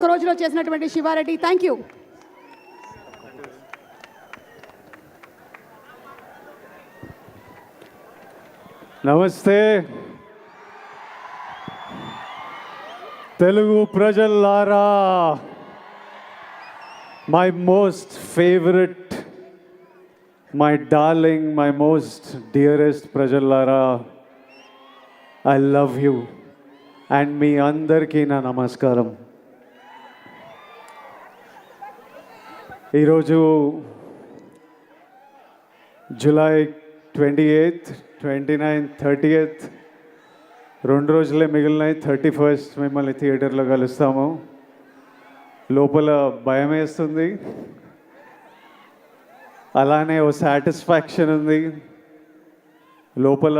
ఒక రోజులో చేసినటువంటి శివారెడ్డి, థ్యాంక్ యూ. నమస్తే తెలుగు ప్రజల్లారా, my most favourite, my darling, my most dearest ప్రజల్లారా, ఐ లవ్ యూ అండ్ మీ అందరికీ నా నమస్కారం. ఈరోజు జూలై 28th, 29th, 30th 2 రోజులే మిగిలినాయి. 31st మిమ్మల్ని థియేటర్లో కలుస్తాము. లోపల భయం వేస్తుంది, అలానే ఓ సాటిస్ఫాక్షన్ ఉంది. లోపల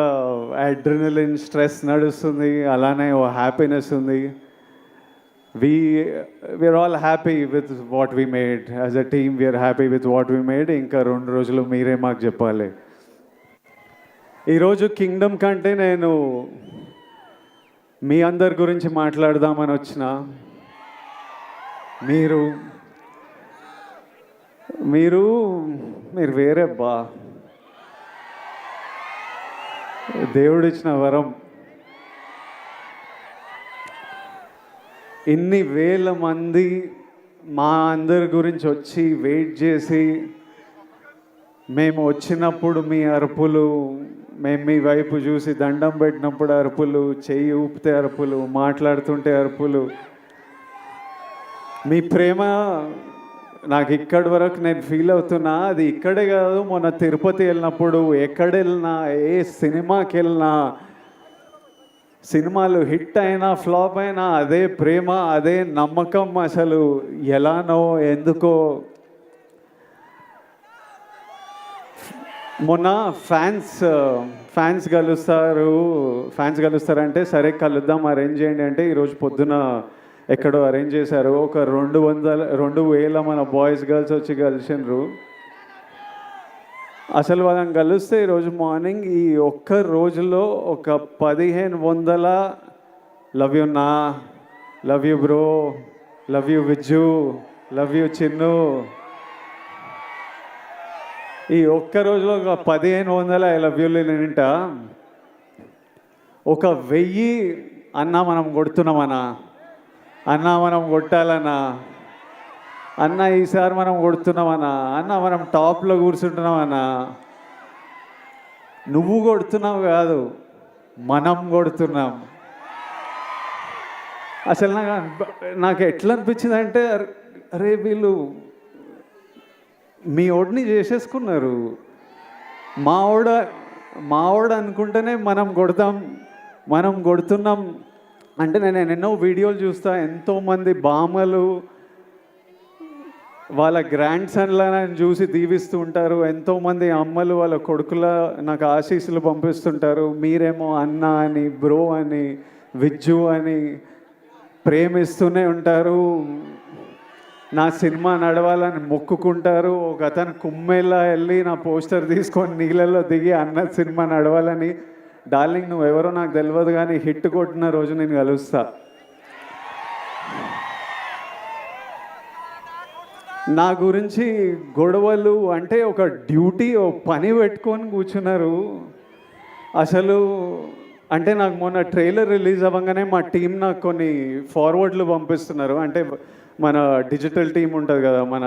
అడ్రినలిన్ స్ట్రెస్ నడుస్తుంది, అలానే ఓ హ్యాపీనెస్ ఉంది. we're all happy with what we made. As a team we are happy with what we made. ఇంకా 2 రోజులు మీరే మాకు చెప్పాలి. ఈరోజు కింగ్డమ్ కంటే నేను మీ అందరి గురించి మాట్లాడదామని వచ్చిన. మీరు మీరు మీరు వేరే బా, దేవుడిచ్చిన వరం. ఇన్ని వేల మంది మా అందరి గురించి వచ్చి వెయిట్ చేసి, మేము వచ్చినప్పుడు మీ అరుపులు, మేము మీ వైపు చూసి దండం పెట్టినప్పుడు అరుపులు, చెయ్యి ఊపితే అరుపులు, మాట్లాడుతుంటే అరుపులు, మీ ప్రేమ నాకు ఇక్కడి వరకు నేను ఫీల్ అవుతున్నా. అది ఇక్కడే కాదు, మొన్న తిరుపతి వెళ్ళినప్పుడు, ఎక్కడ వెళ్ళినా, ఏ సినిమాకి వెళ్ళినా, సినిమాలు హిట్ అయినా ఫ్లాప్ అయినా అదే ప్రేమ, అదే నమ్మకం. అసలు ఎలానో ఎందుకో. మొన్న ఫ్యాన్స్ కలుస్తారంటే సరే కలుద్దాం, అరేంజ్ చేయండి అంటే ఈరోజు పొద్దున ఎక్కడో అరేంజ్ చేశారు. ఒక 2,000 మన బాయ్స్ గర్ల్స్ వచ్చి కలిసినారు. అసలు వాళ్ళని కలిస్తే ఈరోజు మార్నింగ్ ఈ ఒక్క రోజులో ఒక 1,500 లవ్ యూ నా, love you bro, love you Vijju, love you Chinnu, ఈ ఒక్క రోజులో ఒక 1,500 ఐ లవ్ యూలు నింట. ఒక 1000 అన్నా మనం కొడుతున్నామన్నా, అన్నా మనం కొట్టాలన్నా, అన్న ఈసారి మనం కొడుతున్నామన్నా, అన్న మనం టాప్లో కూర్చుంటున్నామన్నా. నువ్వు కొడుతున్నావు కాదు, మనం కొడుతున్నాం. అసలు నాకు ఎట్లా అనిపించింది అంటే, అరే వీళ్ళు మీ ఓడిని చేసేసుకున్నారు. మావాడు అనుకుంటేనే మనం కొడుతున్నాం. అంటే నేను ఎన్నో వీడియోలు చూస్తా, ఎంతోమంది బామ్మలు వాళ్ళ గ్రాండ్ సన్లను చూసి దీవిస్తూ ఉంటారు. ఎంతోమంది అమ్మలు వాళ్ళ కొడుకుల నాకు ఆశీస్సులు పంపిస్తుంటారు. మీరేమో అన్న అని, బ్రో అని, విజ్జు అని ప్రేమిస్తూనే ఉంటారు. నా సినిమా నడవాలని మొక్కుకుంటారు. ఒక అతను కుమ్మెల్లా వెళ్ళి నా పోస్టర్ తీసుకొని నీళ్ళల్లో దిగి అన్న సినిమా నడవాలని. డార్లింగ్ నువ్వెవరో నాకు తెలియదు, కానీ హిట్ కొట్టిన రోజు నేను కలుస్తా. నా గురించి గొడవలు అంటే ఒక డ్యూటీ, ఓ పని పెట్టుకొని కూర్చున్నారు. అసలు అంటే నాకు మొన్న ట్రైలర్ రిలీజ్ అవ్వగానే మా టీం నాకు కొన్ని ఫార్వర్డ్లు పంపిస్తున్నారు. అంటే మన డిజిటల్ టీం ఉంటుంది కదా, మన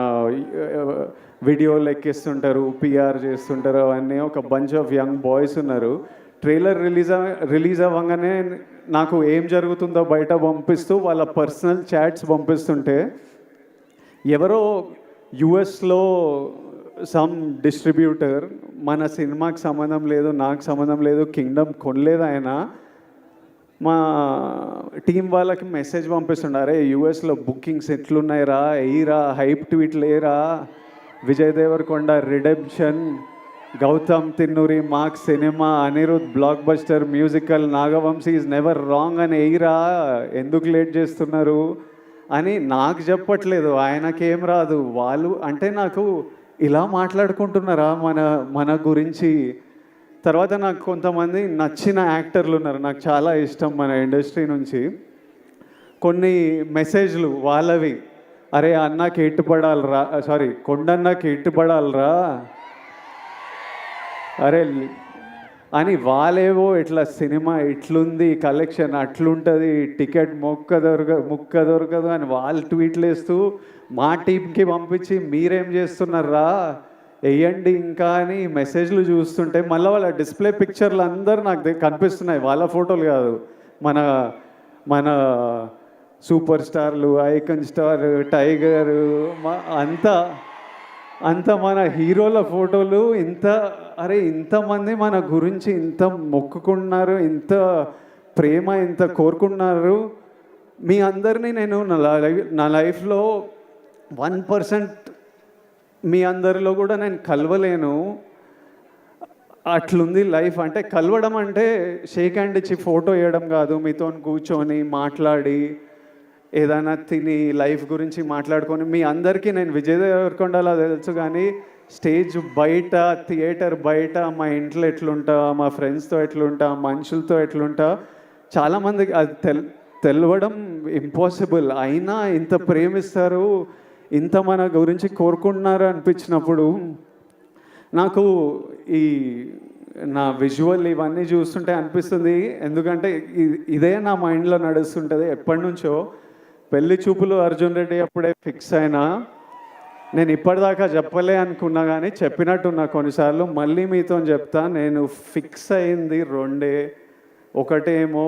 వీడియోలు ఎక్కిస్తుంటారు, పిఆర్ చేస్తుంటారు, అవన్నీ ఒక బంచ్ ఆఫ్ యంగ్ బాయ్స్ ఉన్నారు. ట్రైలర్ రిలీజ్ అవ్వగానే నాకు ఏం జరుగుతుందో బయట పంపిస్తూ వాళ్ళ పర్సనల్ చాట్స్ పంపిస్తుంటే, ఎవరో యుఎస్లో సమ్ డిస్ట్రిబ్యూటర్, మన సినిమాకి సంబంధం లేదు, నాకు సంబంధం లేదు, కింగ్డమ్ కొనలేదు ఆయన, మా టీం వాళ్ళకి మెసేజ్ పంపిస్తుండారే, యుఎస్లో బుకింగ్స్ ఎట్లున్నాయిరా, ఎయిరా, హైప్ ట్వీట్లు ఏరా, విజయ్ దేవరకొండ రిడెంప్షన్, గౌతమ్ తిన్నూరి మాక్ cinema, Anirudh blockbuster musical, Nagavamsi is never wrong అని ఎయిరా, ఎందుకు లేట్ చేస్తున్నారు అని నాకు చెప్పట్లేదు. ఆయనకేం రాదు. వాళ్ళు అంటే నాకు ఇలా మాట్లాడుకుంటున్నారా మన గురించి. తర్వాత నాకు కొంతమంది నచ్చిన యాక్టర్లు ఉన్నారు, నాకు చాలా ఇష్టం మన ఇండస్ట్రీ నుంచి. కొన్ని మెసేజ్లు వాళ్ళవి, అరే అన్నకి ఎట్టుపడాలరా, సారీ కొండన్నకి ఎట్టుపడాలరా, అరే అని వాళ్ళేవో ఇట్లా సినిమా ఇట్లుంది, కలెక్షన్ అట్లుంటుంది, టికెట్ ముక్క దొరకదు అని వాళ్ళు ట్వీట్లు వేస్తూ మా టీంకి పంపించి మీరేం చేస్తున్నారా వేయండి ఇంకా అని మెసేజ్లు చూస్తుంటే మళ్ళీ వాళ్ళ డిస్ప్లే పిక్చర్లు అందరూ నాకు కనిపిస్తున్నాయి, వాళ్ళ ఫోటోలు కాదు, మన మన సూపర్ స్టార్లు, ఐకన్ స్టార్, టైగర్, అంత మన హీరోల ఫోటోలు. అరే ఇంతమంది మన గురించి ఇంత మొక్కుకున్నారు, ఇంత ప్రేమ ఇంత కోరుకున్నారు. మీ అందరినీ నేను నా లైఫ్లో 1% మీ అందరిలో కూడా నేను కలవలేను. అట్లుంది లైఫ్. అంటే కలవడం అంటే షేక్ హ్యాండ్ ఇచ్చి ఫోటో వేయడం కాదు, మీతో కూర్చొని మాట్లాడి ఏదైనా తిని లైఫ్ గురించి మాట్లాడుకొని. మీ అందరికీ నేను విజయ్ దేవరకొండలా తెలుసు, కానీ స్టేజ్ బయట, థియేటర్ బయట, మా ఇంట్లో ఎట్లుంటా, మా ఫ్రెండ్స్తో ఎట్లుంటా, మనుషులతో ఎట్లుంటా, చాలామందికి అది తెలవడం ఇంపాసిబుల్. అయినా ఇంత ప్రేమిస్తారు, ఇంత మన గురించి కోరుకుంటున్నారు అనిపించినప్పుడు నాకు ఈ నా విజువల్ ఇవన్నీ చూస్తుంటే అనిపిస్తుంది. ఎందుకంటే ఇదే నా మైండ్లో నడుస్తుంటుంది ఎప్పటి నుంచో. పెళ్లి చూపులు అర్జున్ రెడ్డి అప్పుడే ఫిక్స్ అయినా, నేను ఇప్పటిదాకా చెప్పలే అనుకున్నా కానీ చెప్పినట్టున్నా కొన్నిసార్లు. మళ్ళీ మీతో చెప్తా, నేను ఫిక్స్ అయింది రెండే. ఒకటేమో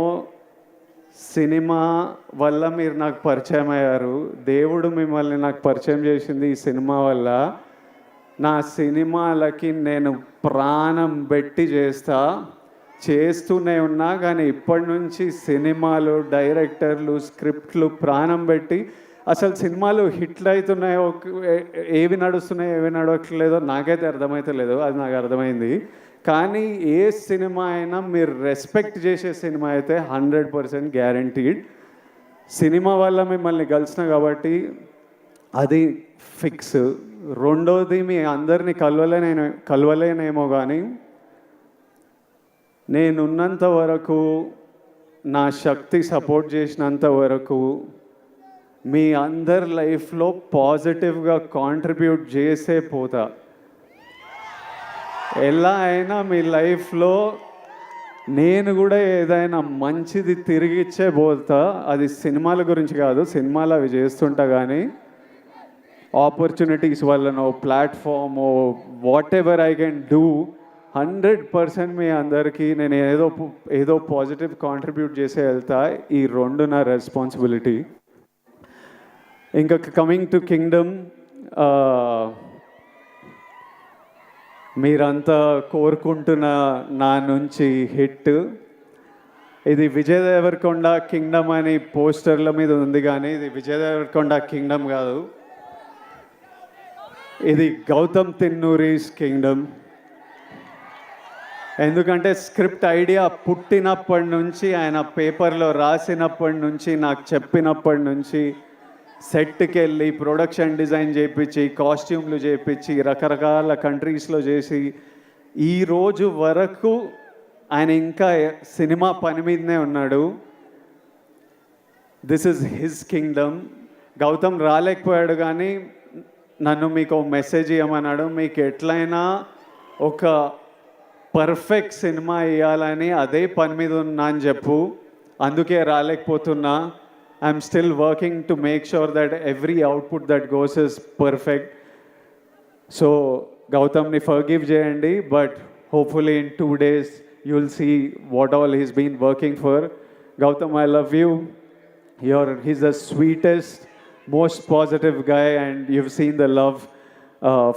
సినిమా వల్ల మీరు నాకు పరిచయం అయ్యారు, దేవుడు మిమ్మల్ని నాకు పరిచయం చేసింది ఈ సినిమా వల్ల. నా సినిమాలకి నేను ప్రాణం పెట్టి చేస్తూనే ఉన్నా, కానీ ఇప్పటి నుంచి సినిమాలు, డైరెక్టర్లు, స్క్రిప్ట్లు ప్రాణం పెట్టి, అసలు సినిమాలు హిట్లు అవుతున్నాయో, ఏవి నడుస్తున్నాయో ఏవి నడవట్లేదో నాకైతే అర్థమవుతలేదు, అది నాకు అర్థమైంది. కానీ ఏ సినిమా అయినా మీరు రెస్పెక్ట్ చేసే సినిమా అయితే 100% గ్యారంటీడ్. సినిమా వల్ల మిమ్మల్ని కలిసిన కాబట్టి అది ఫిక్స్. రెండోది, మీ అందరినీ కలవలేనేమో కానీ నేనున్నంత వరకు, నా శక్తి సపోర్ట్ చేసినంత వరకు మీ అందరి లైఫ్లో పాజిటివ్గా కాంట్రిబ్యూట్ చేసే పోతా. ఎలా అయినా మీ లైఫ్లో నేను కూడా ఏదైనా మంచిది తిరిగిచ్చే పోతా. అది సినిమాల గురించి కాదు, సినిమాలు అవి చేస్తుంటా, కానీ ఆపర్చునిటీస్ వల్లనో, ప్లాట్ఫామో, whatever I can do 100% మీ అందరికీ నేను ఏదో పాజిటివ్ కాంట్రిబ్యూట్ చేసే వెళ్తా. ఈ రెండు నా రెస్పాన్సిబిలిటీ. ఇంకా కమింగ్ టు కింగ్డమ్, మీరంతా కోరుకుంటున్న నా నుంచి హిట్. ఇది విజయ్ దేవరకొండ కింగ్డమ్ అని పోస్టర్ల మీద ఉంది, కానీ ఇది విజయ్ దేవరకొండ కింగ్డమ్ కాదు, ఇది గౌతమ్ తిన్నూరీస్ కింగ్డమ్. ఎందుకంటే స్క్రిప్ట్ ఐడియా పుట్టినప్పటి నుంచి, ఆయన పేపర్లో రాసినప్పటి నుంచి, నాకు చెప్పినప్పటి నుంచి, సెట్కి వెళ్ళి ప్రొడక్షన్ డిజైన్ చేయించి, కాస్ట్యూమ్లు చేయించి, రకరకాల కంట్రీస్లో చేసి, ఈరోజు వరకు ఆయన ఇంకా సినిమా పని మీదనే ఉన్నాడు. This is his kingdom. Gautam రాలేకపోయాడు, కానీ నన్ను మీకు మెసేజ్ ఇవ్వమన్నాడు. మీకు ఎట్లయినా ఒక పర్ఫెక్ట్ సినిమా ఇవ్వాలని అదే పని మీద ఉన్నా అని చెప్పు, అందుకే రాలేకపోతున్నా. I'm still working to make sure that every output that goes is perfect. So గౌతమ్ని ఫర్గివ్ చేయండి, but hopefully in 2 days you will see what all he's been working for. Gautam, I love you. He's the sweetest, most positive guy, and you've seen the love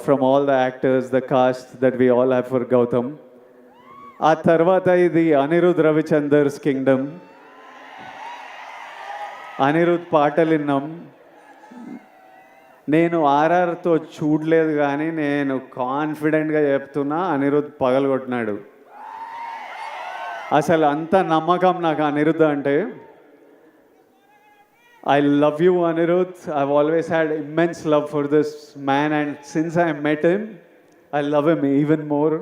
from all the actors, the cast that we all have for Gautam. ఆ తర్వాత ఇది Anirudh రవిచందర్స్ Kingdom. Anirudh పాటలు విన్నాం. నేను ఆర్ఆర్తో చూడలేదు, కానీ నేను కాన్ఫిడెంట్గా చెప్తున్నా, అనిరుద్ పగలగొట్టినాడు. అసలు అంత నమ్మకం నాకు అనిరుద్ అంటే. I love you, Anirudh. I've always had immense love for this man, and since I met him, I love him even more.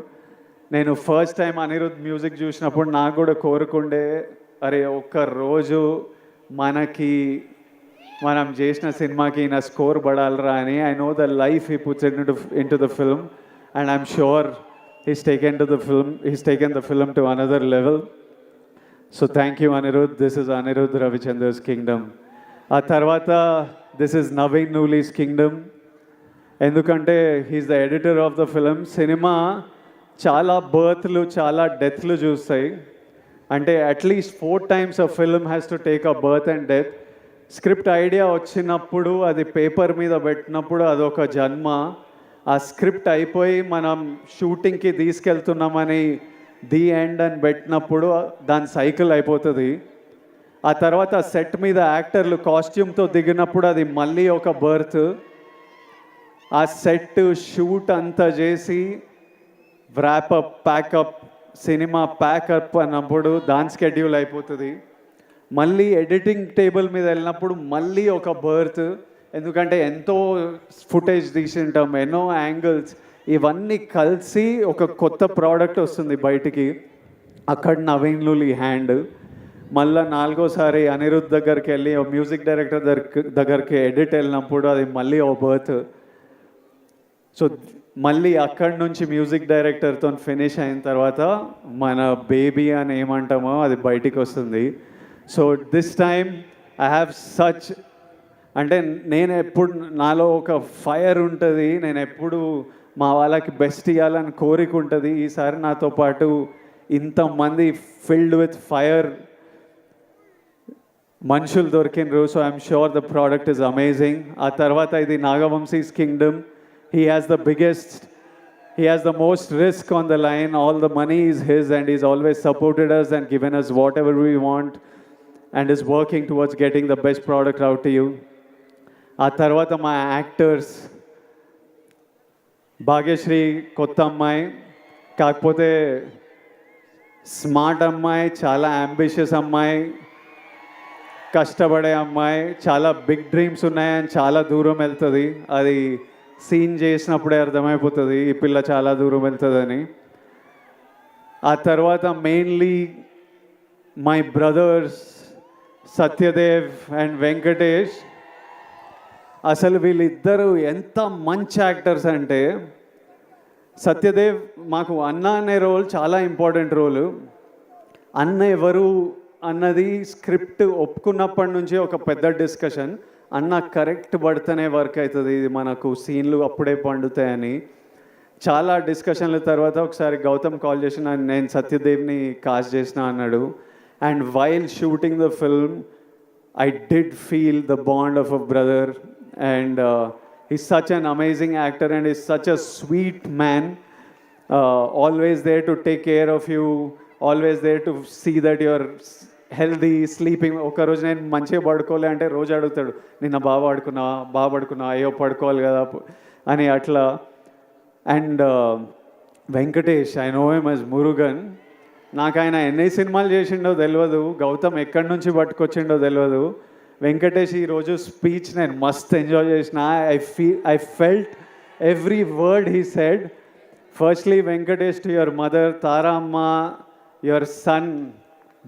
నేను ఫస్ట్ టైం అనిరుద్ మ్యూజిక్ చూసినప్పుడు నాకు కూడా కోరుకుండే, అరే ఒక్క రోజు మనం చేసిన సినిమాకి నా స్కోర్ పడాలరా అని. I know the life he puts in to the film and I'm sure he's taken the film to another level. So thank you, Anirudh. This is Anirudh Ravichandra's Kingdom. ఆ తర్వాత this is Naveen Nooli's Kingdom. ఎందుకంటే he's the editor of the film. Cinema చాలా బర్త్లు చాలా డెత్లు చూస్తాయి. అంటే at least 4 times a film has to take a birth and death. Script idea వచ్చినప్పుడు అది paper మీద పెట్టినప్పుడు అదొక జన్మ. ఆ స్క్రిప్ట్ అయిపోయి మనం షూటింగ్కి తీసుకెళ్తున్నామని ది ఎండ్ అని పెట్టినప్పుడు దాని సైకిల్ అయిపోతుంది. ఆ తర్వాత సెట్ మీద యాక్టర్లు కాస్ట్యూమ్తో దిగినప్పుడు అది మళ్ళీ ఒక బర్త్. ఆ సెట్ షూట్ అంతా చేసి వ్రాపప్ ప్యాకప్ సినిమా ప్యాకప్ అన్నప్పుడు దాని స్కెడ్యూల్ అయిపోతుంది. మళ్ళీ ఎడిటింగ్ టేబుల్ మీద వెళ్ళినప్పుడు మళ్ళీ ఒక బర్త్. ఎందుకంటే ఎంతో ఫుటేజ్ తీసింటాం, ఎన్నో యాంగిల్స్, ఇవన్నీ కలిసి ఒక కొత్త ప్రోడక్ట్ వస్తుంది బయటికి. అక్కడ నవీన్ లూలి హ్యాండ్. మళ్ళీ 4వసారి అనిరుద్ధ్ దగ్గరికి వెళ్ళి మ్యూజిక్ డైరెక్టర్ దగ్గరికి ఎడిట్ వెళ్ళినప్పుడు అది మళ్ళీ ఓ బర్త్. సో మళ్ళీ అక్కడి నుంచి మ్యూజిక్ డైరెక్టర్తో ఫినిష్ అయిన తర్వాత మన బేబీ అని ఏమంటామో అది బయటికి వస్తుంది. So this time I have such, అంటే నేను ఎప్పుడు నాలో ఒక ఫైర్ ఉంటుంది, నేను ఎప్పుడు మా వాళ్ళకి బెస్ట్ ఇవ్వాలని కోరిక ఉంటుంది. ఈసారి నాతో పాటు ఇంతమంది ఫిల్డ్ విత్ ఫైర్ మనుషులు దొరికినరు. So I'm sure the product is amazing. ఆ తర్వాత ఇది Naga Vamsi's Kingdom. He has the most risk on the line. All the money is his and is always supported us and given us whatever we want and is working towards getting the best product out to you. ఆ తర్వాత మా actors, Bhagyashree కొత్త అమ్మాయి, కాకపోతే smart అమ్మాయి, చాలా ambitious అమ్మాయి, కష్టపడే అమ్మాయి, చాలా బిగ్ డ్రీమ్స్ ఉన్నాయని చాలా దూరం వెళ్తుంది. అది సీన్ చేసినప్పుడే అర్థమైపోతుంది ఈ పిల్ల చాలా దూరం వెళ్తుందని. ఆ తర్వాత mainly my brothers Satyadev and Venkatesh. అసలు వీళ్ళిద్దరూ ఎంత మంచి యాక్టర్స్ అంటే, సత్యదేవ్ మాకు అన్న అనే రోల్ చాలా ఇంపార్టెంట్ రోలు. అన్న ఎవరు అన్నది స్క్రిప్ట్ ఒప్పుకున్నప్పటి నుంచి ఒక పెద్ద డిస్కషన్. అన్న కరెక్ట్ పడితేనే వర్క్ అవుతుంది, ఇది మనకు సీన్లు అప్పుడే పండుతాయని చాలా డిస్కషన్ల తర్వాత ఒకసారి గౌతమ్ కాల్ చేసి నేను సత్యదేవ్ని కాస్ట్ చేసిన అన్నాడు. And while shooting the film I did feel the bond of a brother, and he's such an amazing actor and he's such a sweet man, always there to take care of you, always there to see that you're healthy, sleeping. ఒక రోజు నేను మంచిగా పడుకోలే అంటే రోజు అడుగుతాడు, నిన్న బాగా పడుకున్నా అయ్యో పడుకోవాలి కదా అని అట్లా. And Venkatesh, I know him as Murugan. నాకు ఆయన ఎన్ని సినిమాలు చేసిండో తెలియదు, గౌతమ్ ఎక్కడి నుంచి పట్టుకొచ్చిండో తెలియదు. వెంకటేష్ ఈరోజు స్పీచ్ నేను మస్త్ ఎంజాయ్ చేసిన. I felt every word he said. Firstly Venkatesh, to your mother Tara అమ్మ, your son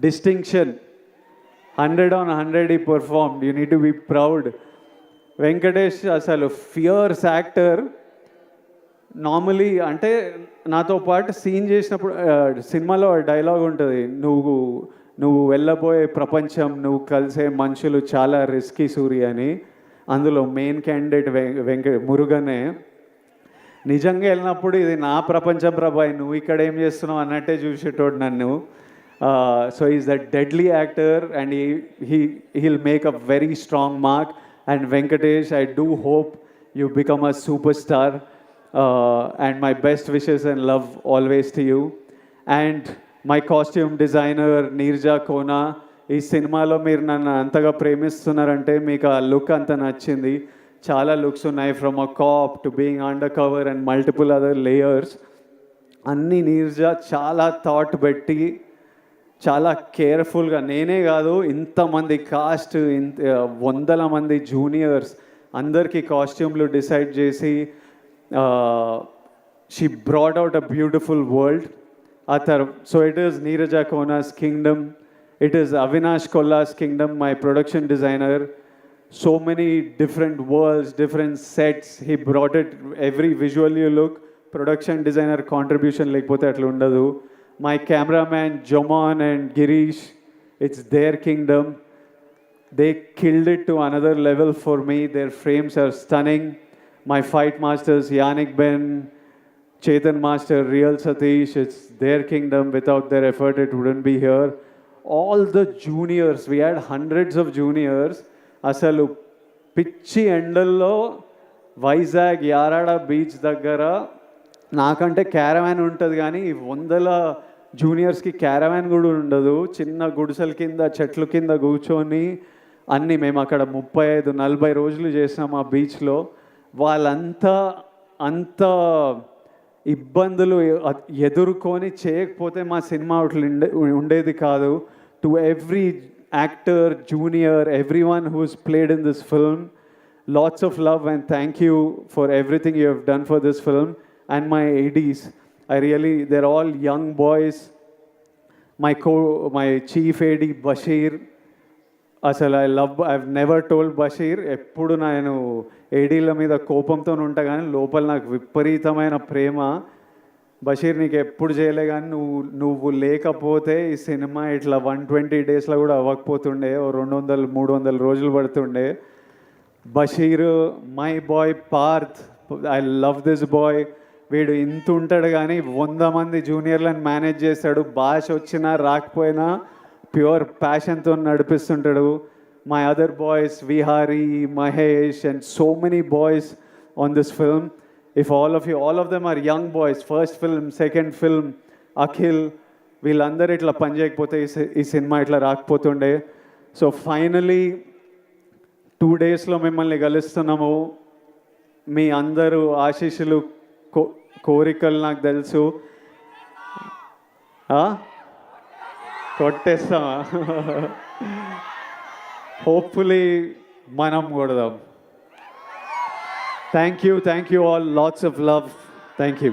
distinction 100 on 100 he performed. You need to be proud. Venkatesh అసలు ఫియర్స్ యాక్టర్. నార్మలీ అంటే నాతో పాటు సీన్ చేసినప్పుడు సినిమాలో డైలాగ్ ఉంటుంది, నువ్వు వెళ్ళబోయే ప్రపంచం, నువ్వు కలిసే మనుషులు చాలా రిస్కీ సూర్య అని. అందులో మెయిన్ క్యాండిడేట్ మురుగనే. నిజంగా వెళ్ళినప్పుడు ఇది నా ప్రపంచం ప్రభాయ్, నువ్వు ఇక్కడ ఏం చేస్తున్నావు అన్నట్టే చూసేటోడు నన్ను. So is a deadly actor and he'll make a very strong mark. And Venkatesh, I do hope you become a superstar. And my best wishes and love always to you. And my costume designer Neerja Kona, ఈ సినిమాలో మీరు నన్ను అంతగా ప్రేమిస్తున్నారంటే మీకు ఆ look అంత నచ్చింది. చాలా లుక్స్ ఉన్నాయి, from a cap to being under cover and multiple other layers. అన్నీ నీర్జా చాలా థాట్ పెట్టి చాలా కేర్ఫుల్గా, నేనే కాదు ఇంతమంది కాస్ట్, వందల మంది జూనియర్స్ అందరికీ కాస్ట్యూమ్లు డిసైడ్ చేసి she brought out a beautiful world. So it is Neeraja Kona's kingdom. It is Avinash Kolla's kingdom, my production designer. So many different worlds, different sets. He brought it, every visual you look, production designer contribution lekapothe atla undadu. My cameraman Jomon and Girish, it's their kingdom. They killed it to another level for me. Their frames are stunning. My fight masters Yannick Ben, Chetan Master, Real Satish, it's their kingdom. Without their effort, it wouldn't be here. All the juniors, we had hundreds of juniors. అసలు పిచ్చి ఎండల్లో Vizag Yarada beach దగ్గర నాకంటే caravan ఉంటుంది కానీ వందల జూనియర్స్కి caravan కూడా ఉండదు. చిన్న గుడిసెల కింద చెట్ల కింద కూర్చొని అన్నీ మేము అక్కడ 35-40 రోజులు చేసినాం ఆ బీచ్లో. వాళ్ళంతా అంత ఇబ్బందులు ఎదుర్కొని చేయకపోతే మా సినిమా ఉండేది కాదు. To every actor, junior, everyone who's played in this film, lots of love and thank you for everything you have done for this film. And my ADs, they're all young boys. My chief AD Bashir, అసలు I've never told Bashir, ఎప్పుడు నేను ఏడీల మీద కోపంతో ఉంటా కానీ లోపల నాకు విపరీతమైన ప్రేమ. బషీర్ నీకు ఎప్పుడు చేయలే కానీ నువ్వు లేకపోతే ఈ సినిమా ఇట్లా 120 డేస్లో కూడా అవ్వకపోతుండే, 200-300 రోజులు పడుతుండే. Basheer, my boy Parth, I love this boy. వీడు ఇంత ఉంటాడు కానీ 100 మంది జూనియర్లను మేనేజ్ చేస్తాడు. భాష వచ్చినా రాకపోయినా ప్యూర్ ప్యాషన్తో నడిపిస్తుంటాడు. My other boys Vihari, Mahesh and so many boys on this film. If all of them are young boys, first film, second film, Akhil, వీళ్ళందరూ ఇట్లా పని చేయకపోతే ఈ సినిమా ఇట్లా రాకపోతుండే. సో ఫైనలీ 2 డేస్లో మిమ్మల్ని కలుస్తున్నాము. మీ అందరూ ఆశీస్సులు, కోరికలు నాకు తెలుసు. కొట్టేస్తామా? హోప్ఫుల్లీ మనం కొడదాం. Thank you all. Lots of love. Thank you.